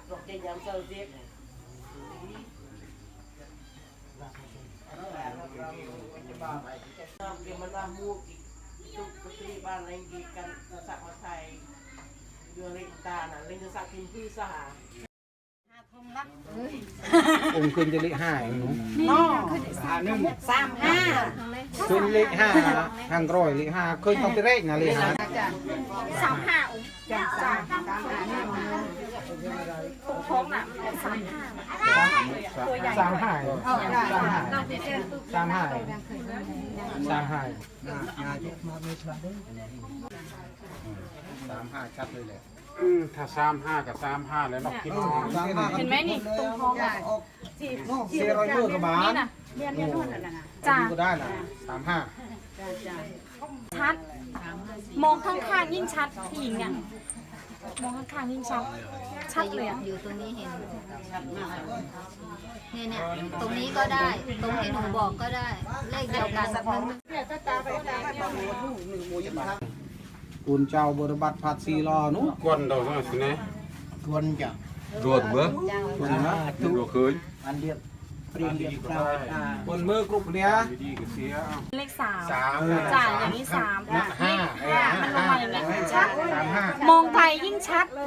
รถจะยำเซอร์เซียเดี๋ยวมันว่ามูกิทุกปฏิบ้านอะไรกินกันสักมาไทยเดือนเล็กตาน่ะเล่นสักกินพี่สหาองค์ขึ้นจะเลขห้าเองเนาะ 35ขึ้นเลขห้าทางร้อยเลขห้าเคยต้องไปเลขนะเลขห้า 35องค์จ้าตรงท้องน่ะตัวใหญ่ สามห้าสามห้าชัดเลยแหละถ้า35กับ35แล้วเนาะคิดว่า เห็นไหมนี่ตรงท้องน่ะ เสียร้อยมือกับบาท นี่น่ะจ้า ก็ได้นะ35ชัดมองข้างๆยิ่งชัดผู้หญิงอ่ะมองข้างๆยิ่งชัดชัดเลยอ่ะ อยู่ตรงนี้เห็นเนี่ยตรงนี้ก็ได้ ตรงที่หนูบอกก็ได้ เลขเดียวกัน คุณเจ้าบริบัติผัดซีรอนู้ กวนดอกนั่นสินะกวนจ้ะรวดเบ้อ คุณนะ รวดเคย คนมือกรุ๊ปเนี้ย ดีๆก็เสีย เลข3 3 จ่ายอย่างนี้3เลข5มันลงมาอย่างนี้ชัด 35 มองไกลยิ่งชัดเลย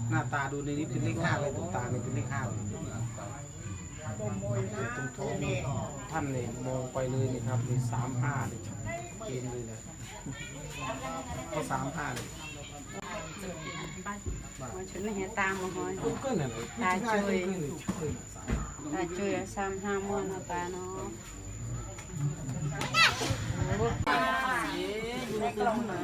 หน้าตาดูในนี้เป็นเลขห้าเลยตรงตาเนี่ยเป็นเลขห้าเลยตรงท้องนี่ท่านเลยมองไปเลยนี่ครับนี่35เลยเองเลยนะก็35เลย ฉันไม่เห็นตามมาหอย ก็เกินอะไร ตาช่วย35มื้อนะตาเนาะอยู่ในกล่องนะ